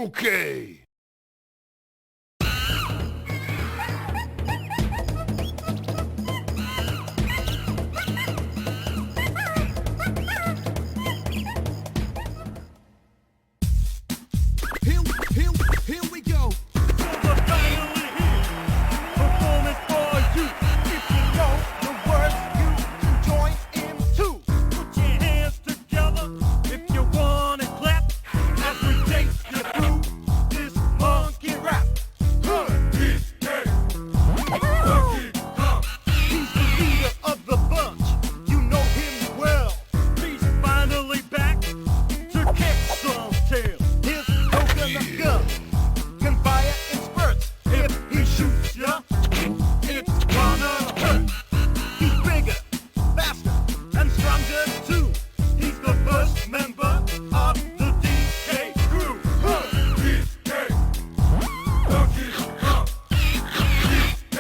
Okay. Here we go. Finally here. Performance for you. If you know the words, you can join in too. Put your hands together if you wanna clap. As we take you through this monkey rap. He's the leader of the bunch. You know him well. He's finally back to kick some tail. His coconut gun can fire in spurts. If he shoots ya, it's gonna hurt. He's bigger, faster, and stronger too. He's the first member of the DK crew. DK, Donkey Kong. DK,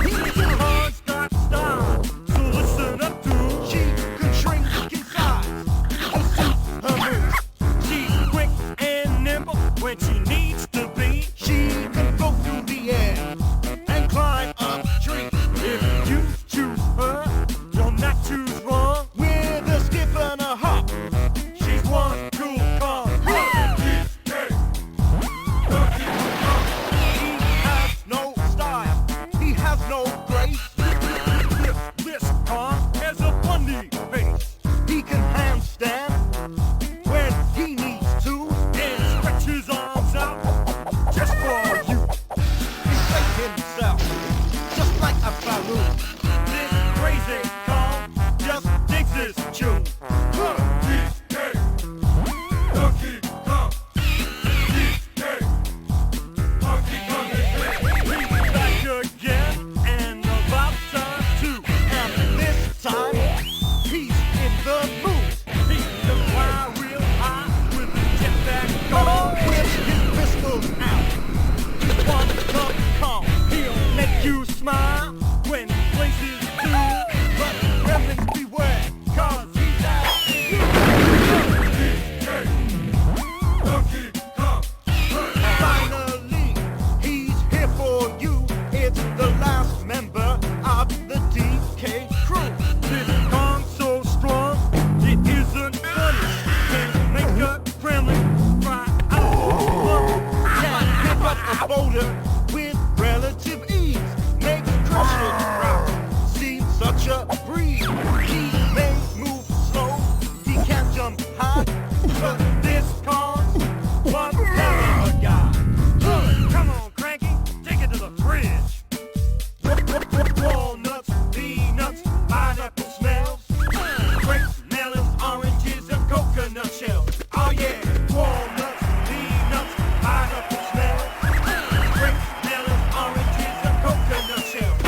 He's a hard style, so listen up to. She can shrink in size to suit her moves. She's quick and nimble when she needs to be. She can go through the air and climb up trees. If you choose her, you'll not choose wrong. With a skip and a hop, she's one cool Kong. He has no style, he has no grace. This Kong has a funny face. He can handstand when he needs to and stretch his arms out just for you. Inflate himself just like a balloon. This crazy Kong just digs his tune. Donkey Kong. He's back again and about time too. And this time he's in the mood. He can fly real high with a jetpack on. With his pistols out. One Donkey Kong. He'll make you smile when he plays his tune. But gremlins beware, 'cause he's after you. Donkey Kong. Finally, he's here for you. It's the last member of the DK crew. This Kong's so strong, it isn't funny. Can make a gremlin cry out. Can pick up a boulder with relative ease. Makes crushing route seem such a breeze. He may move slow, he can't jump high, but this Kong's one hell of a guy. Come on, Cranky, take it to the fridge. Walnuts, peanuts, pineapple smells, grapes, melons, oranges, and coconut shells. Oh yeah, walnuts, peanuts, pineapple smells, grapes, melons, oranges, and coconut shells.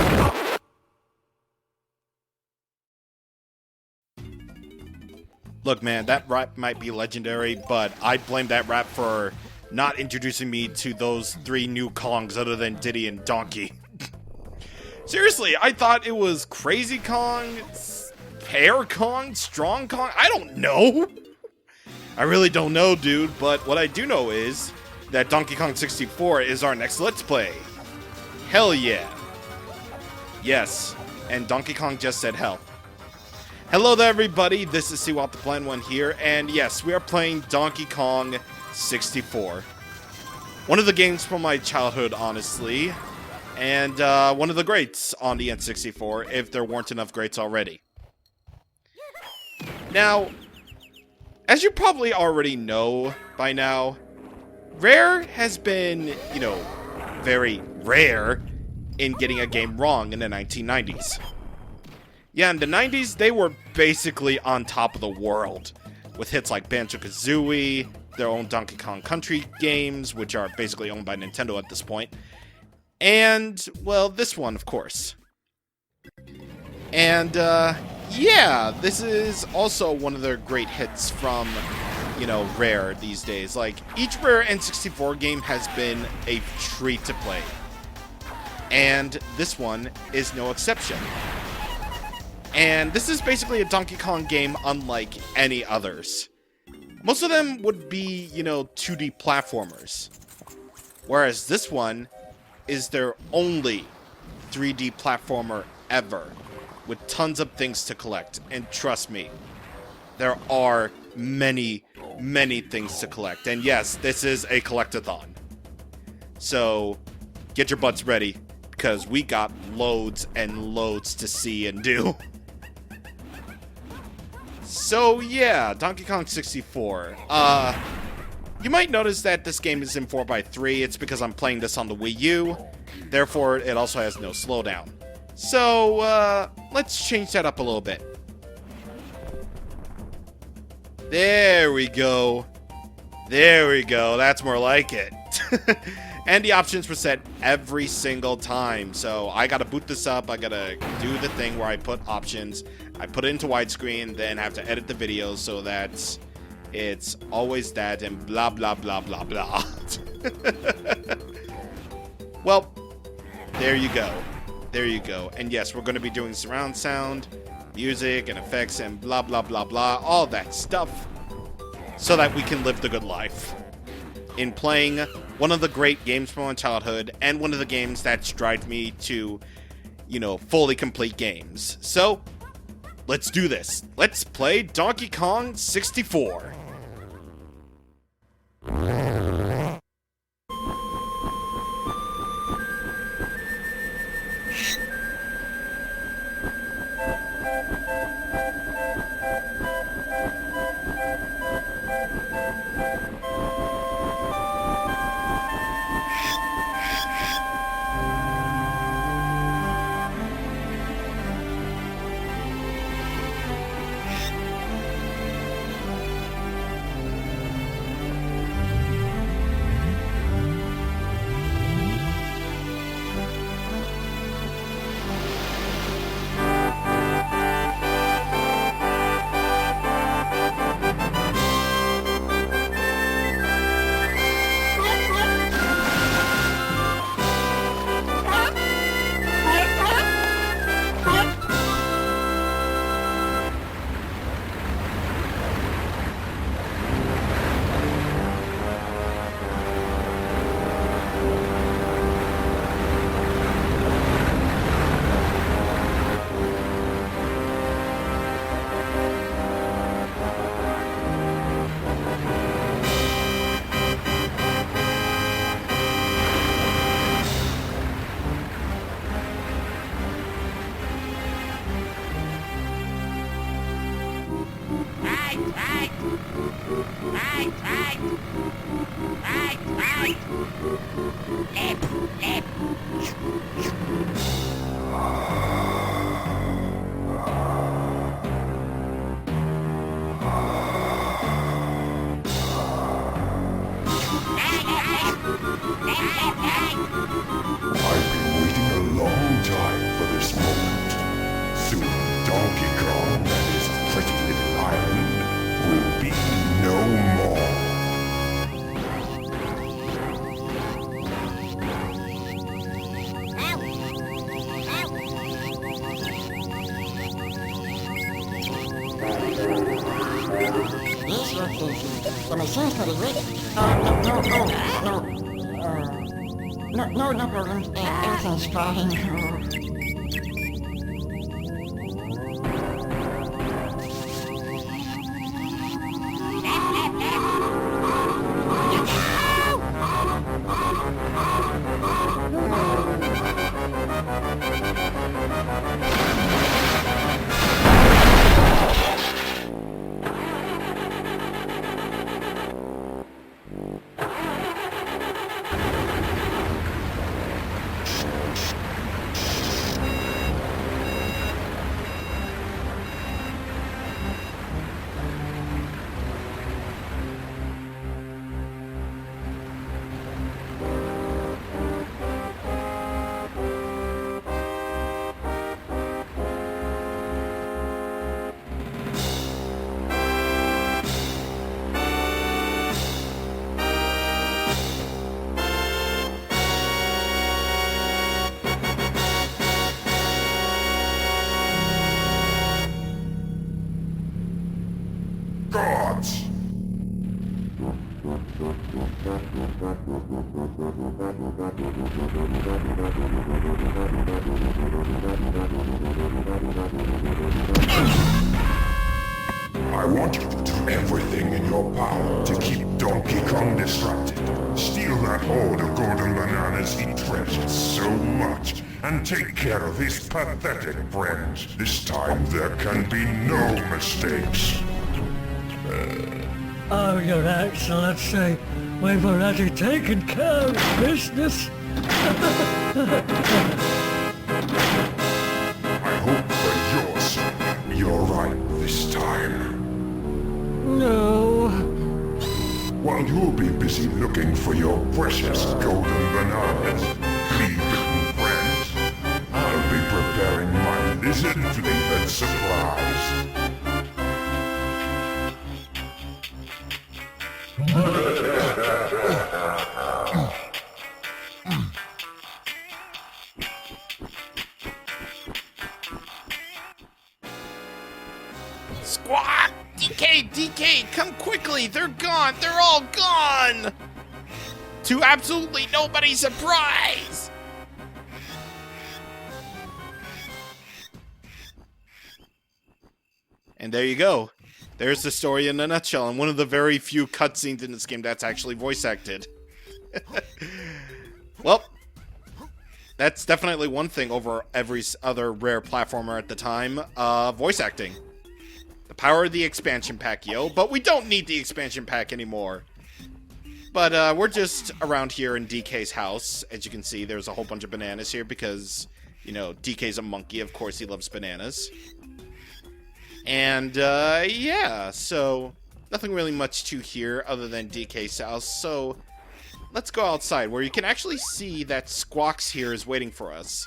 Look, man, that rap might be legendary, but I blame that rap for not introducing me to those three new Kongs other than Diddy and Donkey. Seriously, I thought it was Crazy Kong, Pear Kong, Strong Kong. I don't know. I really don't know, dude, but what I do know is that Donkey Kong 64 is our next Let's Play. Hell yeah. Yes, and Donkey Kong just said hell. Hello there, everybody. This is CwapPlatinum here, and yes, we are playing Donkey Kong 64. One of the games from my childhood, honestly, and one of the greats on the N64, if there weren't enough greats already. Now, as you probably already know by now, Rare has been, very rare in getting a game wrong in the 1990s. Yeah, in the 90s, they were basically on top of the world, with hits like Banjo-Kazooie, their own Donkey Kong Country games, which are basically owned by Nintendo at this point, and, well, this one, of course. And, yeah, this is also one of their great hits from, Rare these days. Like, each Rare N64 game has been a treat to play. And this one is no exception. And this is basically a Donkey Kong game unlike any others. Most of them would be, 2D platformers. Whereas this one is their only 3D platformer ever, with tons of things to collect. And trust me, there are many, many things to collect. And yes, this is a collectathon. So get your butts ready, because we got loads and loads to see and do. So yeah, Donkey Kong 64. You might notice that this game is in 4x3. It's because I'm playing this on the Wii U. Therefore, it also has no slowdown. So, let's change that up a little bit. There we go. There we go. That's more like it. And the options were set every single time. So I gotta boot this up. I gotta do the thing where I put options. I put it into widescreen, then have to edit the video so that it's always that and blah, blah, blah, blah, blah. Well, there you go. There you go. And yes, we're going to be doing surround sound, music, and effects, and blah, blah, blah, blah. All that stuff. So that we can live the good life. In playing one of the great games from my childhood, and one of the games that drive me to, fully complete games. So, let's do this. Let's play Donkey Kong 64. I've been waiting a long time for this moment. Soon Donkey Kong and his pretty little island will be no more. This location, the machine's pretty rich. No problem. Everything's fine. I want you to do everything in your power to keep Donkey Kong distracted. Steal that hoard of golden bananas he treasures so much, and take care of his pathetic friends. This time there can be no mistakes. Oh, Your Excellency, we've already taken care of business. I hope for your sake you're right this time. No. While you'll be busy looking for your precious golden bananas, flea-bitten friends, I'll be preparing my lizard-flavored surprise. Squawk! DK, come quickly! They're gone! They're all gone! To absolutely nobody's surprise! And there you go. There's the story in a nutshell, and one of the very few cutscenes in this game that's actually voice acted. Well, that's definitely one thing over every other rare platformer at the time. Voice acting. The power of the expansion pack, yo. But we don't need the expansion pack anymore. But we're just around here in DK's house. As you can see, there's a whole bunch of bananas here because, you know, DK's a monkey. Of course he loves bananas. And, yeah, so nothing really much to here other than DK's house. So let's go outside where you can actually see that Squawks here is waiting for us.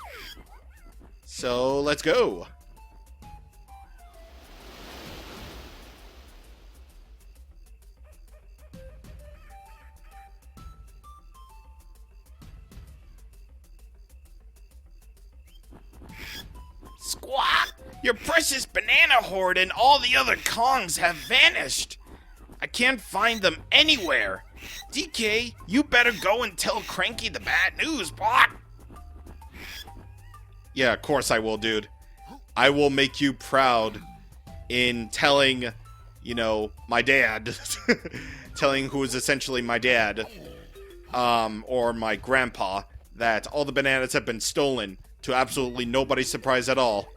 So let's go. Squawk! Your precious banana hoard and all the other Kongs have vanished. I can't find them anywhere. DK, you better go and tell Cranky the bad news, Squawk. Yeah, of course I will, dude. I will make you proud in telling, you know, my dad. Telling who is essentially my dad, or my grandpa, that all the bananas have been stolen. To absolutely nobody's surprise at all.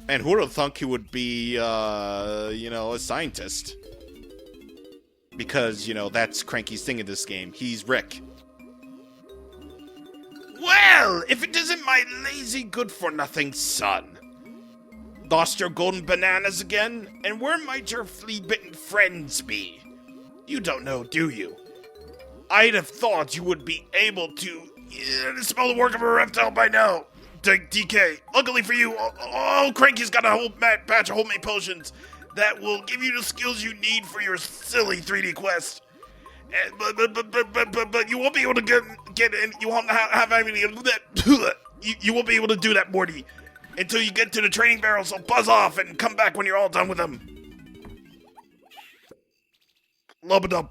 And who would have thunk he would be, you know, a scientist? Because, you know, that's Cranky's thing in this game. He's Rick. Well, if it isn't my lazy good-for-nothing son. Lost your golden bananas again? And where might your flea-bitten friends be? You don't know, do you? I'd have thought you would be able to smell the work of a reptile by now. DK, luckily for you, Cranky's got a whole batch of homemade potions that will give you the skills you need for your silly 3D quest. But you won't be able to get in. You won't have any of that. You won't be able to do that, Morty, until you get to the training barrel. So buzz off and come back when you're all done with them. Lub-a-dub.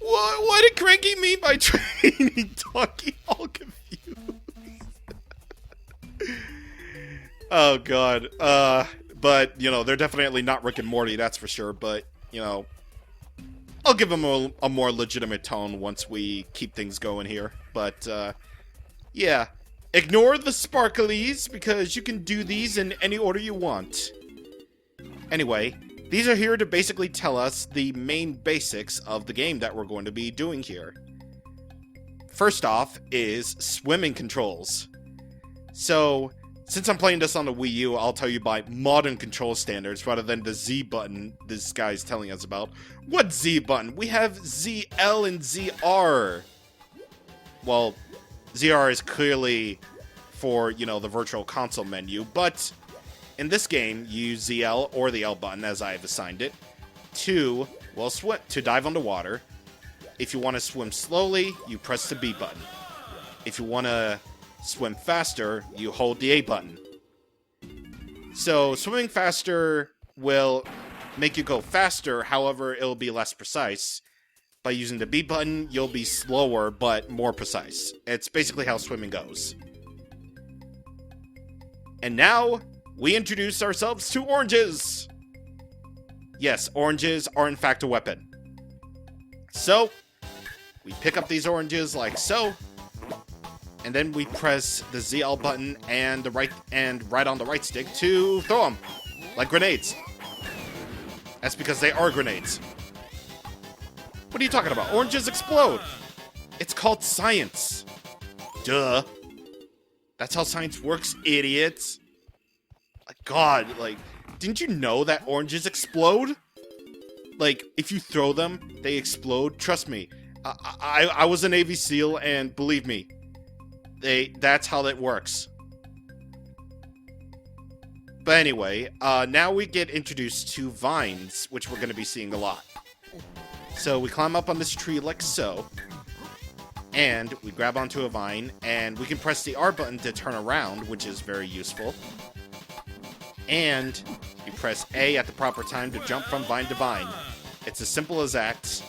What did Cranky mean by training Donkey? All confused. Oh, God. But, you know, they're definitely not Rick and Morty, that's for sure. But, you know, I'll give them a more legitimate tone once we keep things going here. But, yeah. Ignore the sparklies, because you can do these in any order you want. Anyway, these are here to basically tell us the main basics of the game that we're going to be doing here. First off is swimming controls. So, since I'm playing this on the Wii U, I'll tell you by modern control standards rather than the Z button this guy's telling us about. What Z button? We have ZL and ZR. Well, ZR is clearly for, you know, the virtual console menu, but in this game, you use ZL or the L button, as I have assigned it, to dive underwater. If you want to swim slowly, you press the B button. If you want to swim faster, you hold the A button. So, swimming faster will make you go faster, however, it'll be less precise. By using the B button, you'll be slower, but more precise. It's basically how swimming goes. And now, we introduce ourselves to oranges! Yes, oranges are in fact a weapon. So, we pick up these oranges like so, and then we press the ZL button and right on the right stick to throw them, like grenades. That's because they are grenades. What are you talking about? Oranges explode! It's called science. Duh. That's how science works, idiots. Like, God, like, didn't you know that oranges explode? Like, if you throw them, they explode. Trust me. I was a Navy SEAL, and believe me, that's how that works. But anyway, now we get introduced to vines, which we're going to be seeing a lot. So we climb up on this tree like so, and we grab onto a vine, and we can press the R button to turn around, which is very useful. And you press A at the proper time to jump from vine to vine. It's as simple as that.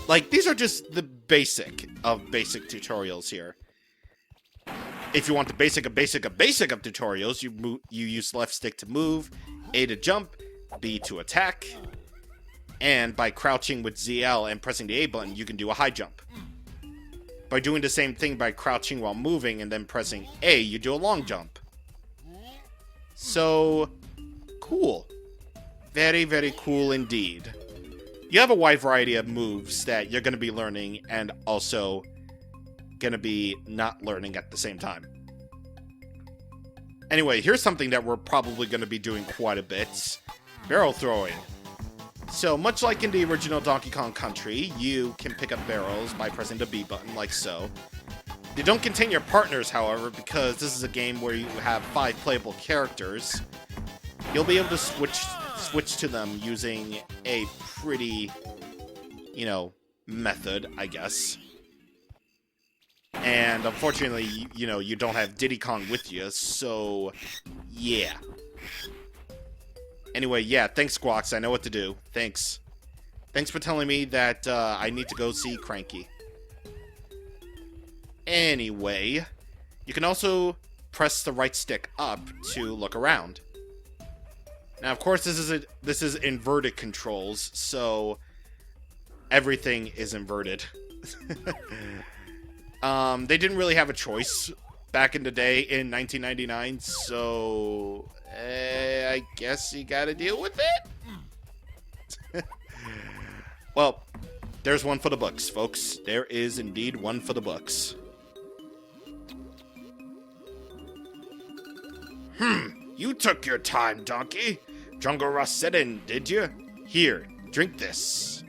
Like, these are just the basic of tutorials here. If you want the basic of tutorials, you use left stick to move, A to jump, B to attack, and by crouching with ZL and pressing the A button, you can do a high jump. By doing the same thing by crouching while moving and then pressing A, you do a long jump. So, cool. Very, very cool indeed. You have a wide variety of moves that you're going to be learning and also going to be not learning at the same time. Anyway, here's something that we're probably going to be doing quite a bit. Barrel throwing. So, much like in the original Donkey Kong Country, you can pick up barrels by pressing the B button, like so. They don't contain your partners, however, because this is a game where you have 5 playable characters. You'll be able to switch to them using a pretty, method, I guess. And unfortunately, you don't have Diddy Kong with you, so yeah. Anyway, yeah, thanks, Squawks. I know what to do. Thanks. Thanks for telling me that I need to go see Cranky. Anyway, you can also press the right stick up to look around. Now, of course, this is inverted controls, so everything is inverted. They didn't really have a choice back in the day in 1999, so I guess you gotta deal with it. Well, there's one for the books, folks. There is indeed one for the books. You took your time, donkey. Jungle Rust set in, did you? Here, drink this.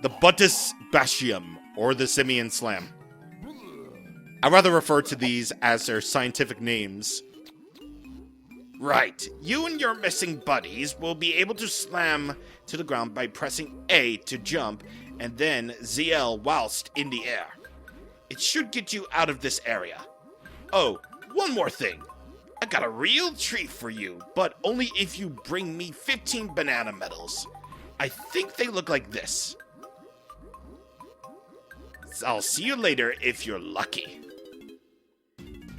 The Buttus Bashium, or the Simian Slam. I rather refer to these as their scientific names. Right, you and your missing buddies will be able to slam to the ground by pressing A to jump, and then ZL whilst in the air. It should get you out of this area. Oh, one more thing. I got a real treat for you, but only if you bring me 15 banana medals. I think they look like this. I'll see you later if you're lucky.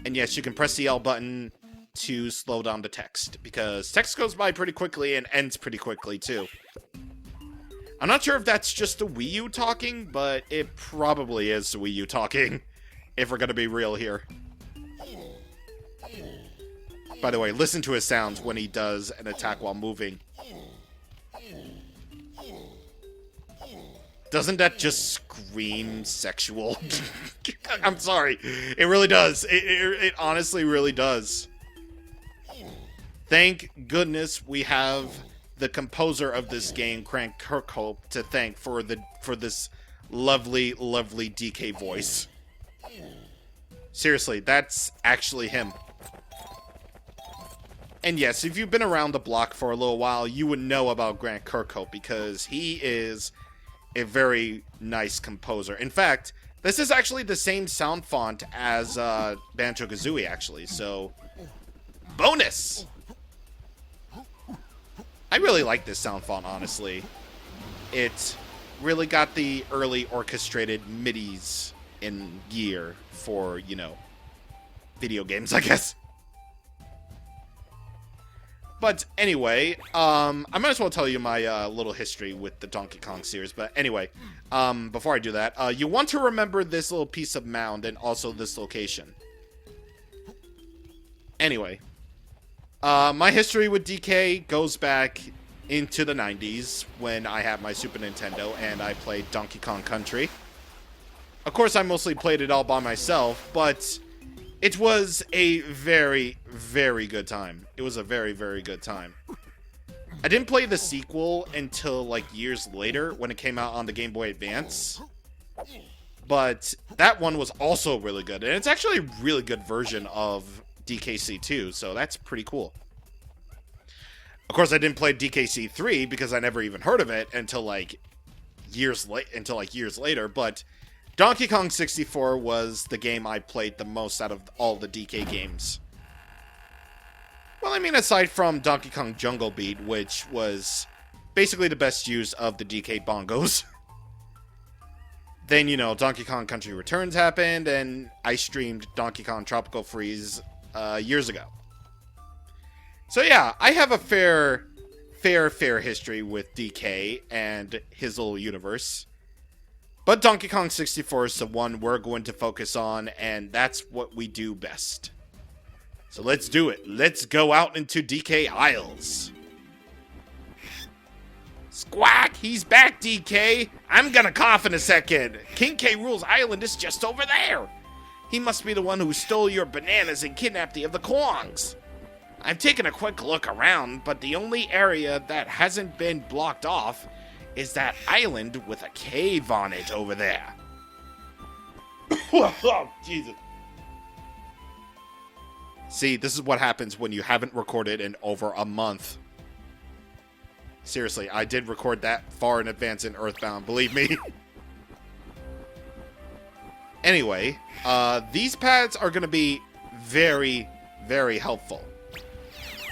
And yes, you can press the L button to slow down the text, because text goes by pretty quickly and ends pretty quickly, too. I'm not sure if that's just the Wii U talking, but it probably is the Wii U talking, if we're gonna be real here. By the way, listen to his sounds when he does an attack while moving. Doesn't that just scream sexual? I'm sorry. It really does. It honestly really does. Thank goodness we have the composer of this game, Crank Kirkhope, to thank for this lovely, lovely DK voice. Seriously, that's actually him. And yes, if you've been around the block for a little while, you would know about Grant Kirkhope, because he is a very nice composer. In fact, this is actually the same sound font as Banjo-Kazooie, actually, so bonus! I really like this sound font, honestly. It really got the early orchestrated MIDIs in gear for, you know, video games, I guess. But anyway, I might as well tell you my little history with the Donkey Kong series. But anyway, before I do that, you want to remember this little piece of mound and also this location. Anyway, my history with DK goes back into the 90s when I had my Super Nintendo and I played Donkey Kong Country. Of course, I mostly played it all by myself, but it was a very, very good time. It was a very, very good time. I didn't play the sequel until, like, years later when it came out on the Game Boy Advance. But that one was also really good. And it's actually a really good version of DKC 2, so that's pretty cool. Of course, I didn't play DKC 3 because I never even heard of it until, years later, but Donkey Kong 64 was the game I played the most out of all the DK games. Well, I mean, aside from Donkey Kong Jungle Beat, which was basically the best use of the DK bongos. Then, you know, Donkey Kong Country Returns happened, and I streamed Donkey Kong Tropical Freeze years ago. So yeah, I have a fair history with DK and his little universe. But Donkey Kong 64 is the one we're going to focus on, and that's what we do best. So let's do it. Let's go out into DK Isles. Squawk! He's back, DK! I'm gonna cough in a second. King K. Rool's island is just over there. He must be the one who stole your bananas and kidnapped the other Kongs. I've taken a quick look around, but the only area that hasn't been blocked off is that island with a cave on it over there. Oh, Jesus. See, this is what happens when you haven't recorded in over a month. Seriously, I did record that far in advance in Earthbound, believe me. Anyway, these pads are going to be very, very helpful.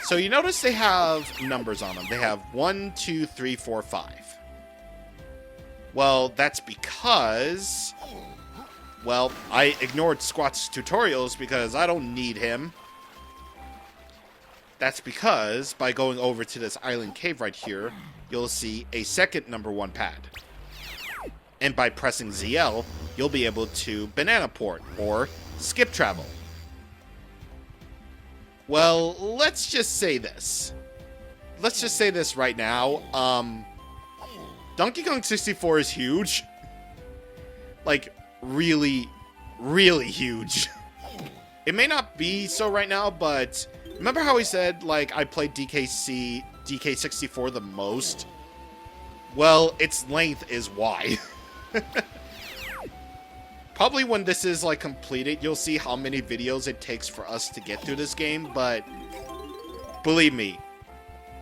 So you notice they have numbers on them. They have 1, 2, 3, 4, 5. Well, that's because... Well, I ignored Squat's tutorials because I don't need him. That's because by going over to this island cave right here, you'll see a second number 1 pad. And by pressing ZL, you'll be able to banana port or skip travel. Well, let's just say this. Let's just say this right now. Donkey Kong 64 is huge. Like, really, really huge. It may not be so right now, but remember how he said, like, I played DK64 the most? Well, its length is why. Probably when this is, like, completed, you'll see how many videos it takes for us to get through this game, but believe me,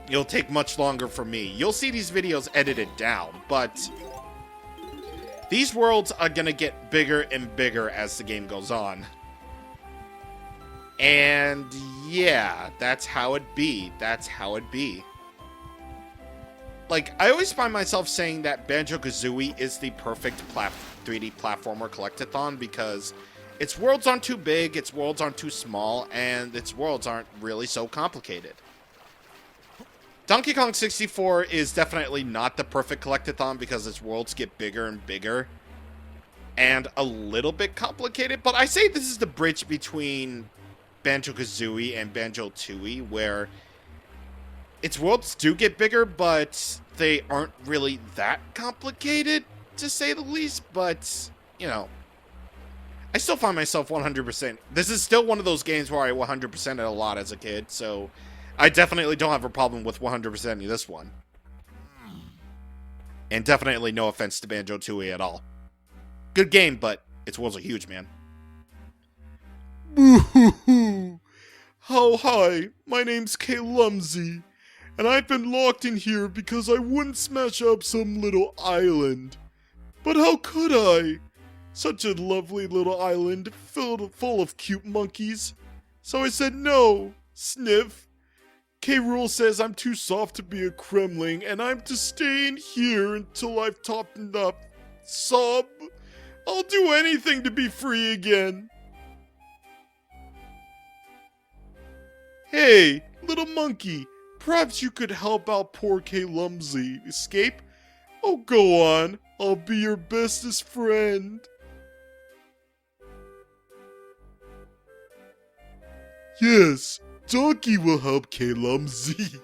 it'll take much longer for me. You'll see these videos edited down, but these worlds are gonna get bigger and bigger as the game goes on. And yeah, that's how it be. That's how it be. Like, I always find myself saying that Banjo-Kazooie is the perfect 3D platformer collectathon because its worlds aren't too big, its worlds aren't too small, and its worlds aren't really so complicated. Donkey Kong 64 is definitely not the perfect collectathon because its worlds get bigger and bigger and a little bit complicated, but I say this is the bridge between Banjo-Kazooie and Banjo-Tooie, where its worlds do get bigger, but they aren't really that complicated, to say the least, but, you know, I still find myself 100%. This is still one of those games where I 100%ed a lot as a kid, so I definitely don't have a problem with 100%ing this one. And definitely no offense to Banjo-Tooie at all. Good game, but its worlds are huge, man. Oh, hi, my name's K. Lumsy, and I've been locked in here because I wouldn't smash up some little island. But how could I? Such a lovely little island full of cute monkeys. So I said no, sniff. K. Rool says I'm too soft to be a Kremling, and I'm to stay in here until I've toughened up. Sob, I'll do anything to be free again. Hey, little monkey, perhaps you could help out poor K. Lumsy escape? Oh, go on. I'll be your bestest friend. Yes, Donkey will help K. Lumsy.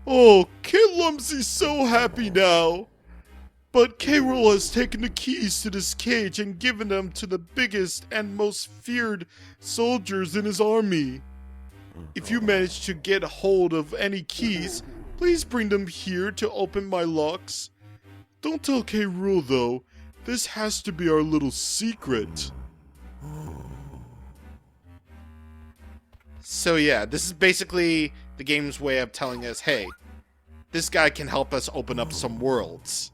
Oh, K. Lumsy's so happy now. But K. Rool has taken the keys to this cage and given them to the biggest and most feared soldiers in his army. If you manage to get hold of any keys, please bring them here to open my locks. Don't tell K. Rool though. This has to be our little secret. So yeah, this is basically the game's way of telling us, hey, this guy can help us open up some worlds.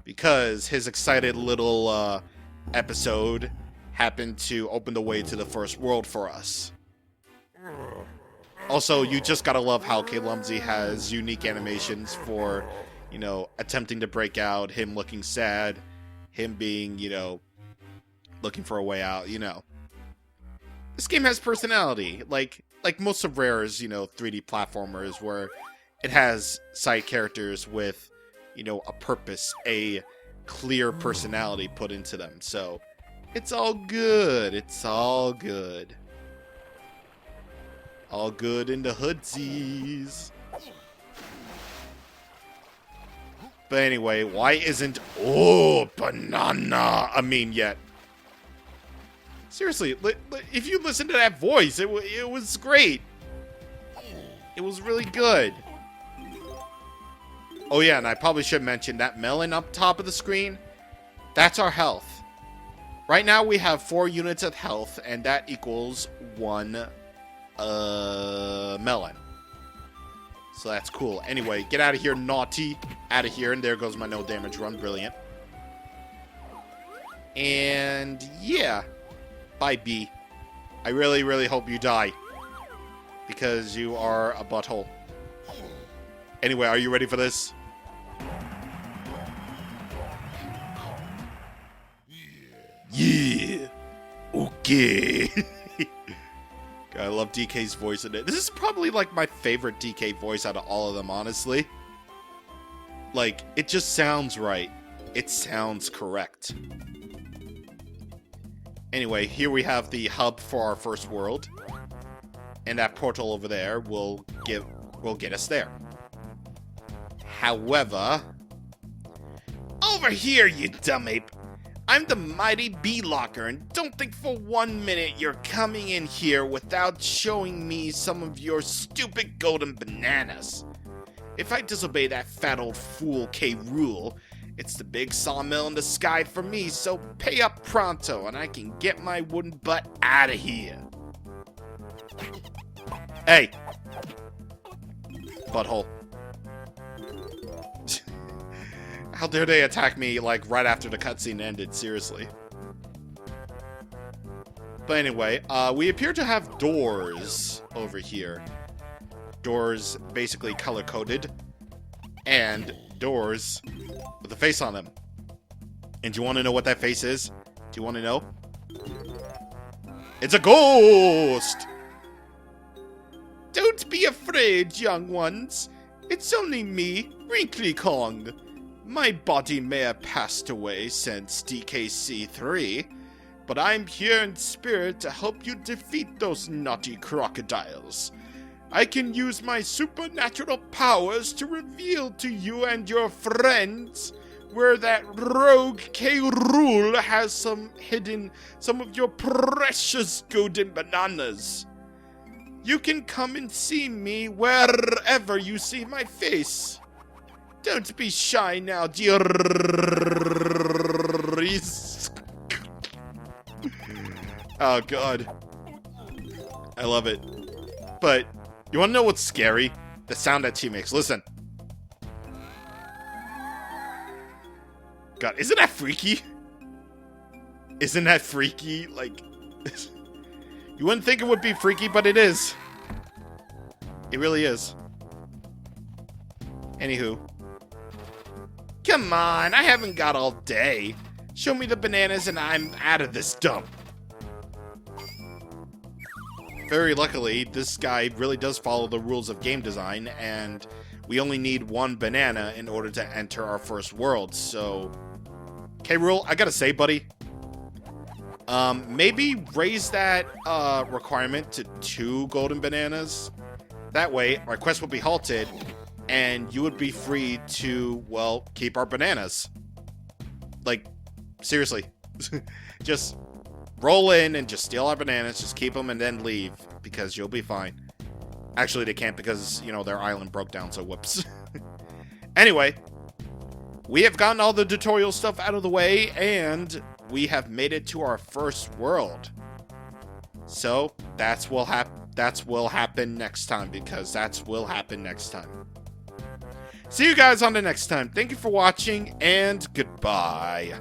Because his excited little episode happened to open the way to the first world for us. Also, you just gotta love how K. Lumsy has unique animations for, you know, attempting to break out, him looking sad, him being, you know, looking for a way out, you know. This game has personality, like most of Rare's, you know, 3D platformers, where it has side characters with, you know, a purpose, a clear personality put into them. So, it's all good. It's all good. All good in the hoodsies. But anyway, why isn't banana a meme yet? Seriously, if you listen to that voice, it was great. It was really good. Oh yeah, and I probably should mention that melon up top of the screen. That's our health. Right now we have 4 units of health, and that equals 1 melon. So that's cool. Anyway, get out of here, naughty. Out of here, and there goes my no damage run. Brilliant. And yeah. Bye, B. I really, really hope you die. Because you are a butthole. Anyway, are you ready for this? Yeah. Okay. God, I love DK's voice in it. This is probably like my favorite DK voice out of all of them, honestly. Like, it just sounds right. It sounds correct. Anyway, here we have the hub for our first world. And that portal over there will get us there. However... Over here, you dumb ape! I'm the mighty bee locker, and don't think for 1 minute you're coming in here without showing me some of your stupid golden bananas. If I disobey that fat old fool K. Rool, it's the big sawmill in the sky for me, so pay up pronto and I can get my wooden butt out of here. Hey! Butthole. How dare they attack me, like, right after the cutscene ended, seriously. But anyway, we appear to have doors over here. Doors basically color-coded. And doors with a face on them. And do you want to know what that face is? Do you want to know? It's a ghost! Don't be afraid, young ones. It's only me, Wrinkly Kong. My body may have passed away since DKC3, but I'm here in spirit to help you defeat those naughty crocodiles. I can use my supernatural powers to reveal to you and your friends where that rogue K. Rool has hidden some of your precious golden bananas. You can come and see me wherever you see my face. Don't be shy now, dear. Wrinkly Kong. Don't be afraid, young ones. It's only me, Wrinkly Kong. My body may have passed away since DKC3, but I'm here in spirit to help you defeat those naughty crocodiles. I can use my supernatural powers to reveal to you and your friends where that rogue K. Rool has hidden some of your precious golden bananas. You can come and see me wherever you see my face. Don't be shy now, dear. berries. Oh, God. I love it. But, you wanna know what's scary? The sound that she makes. Listen. God, isn't that freaky? Isn't that freaky? Like, you wouldn't think it would be freaky, but it is. It really is. Anywho. Come on, I haven't got all day. Show me the bananas and I'm out of this dump. Very luckily, this guy really does follow the rules of game design, and we only need one banana in order to enter our first world, so... K-Rule, I gotta say, buddy, maybe raise that requirement to 2 golden bananas. That way, our quest will be halted, and you would be free to, well, keep our bananas. Like, seriously. Just roll in and just steal our bananas, just keep them and then leave, because you'll be fine. Actually, they can't because, you know, their island broke down, so whoops. Anyway, we have gotten all the tutorial stuff out of the way, and we have made it to our first world. So, that's will happen next time, because that will happen next time. See you guys on the next time. Thank you for watching, and goodbye.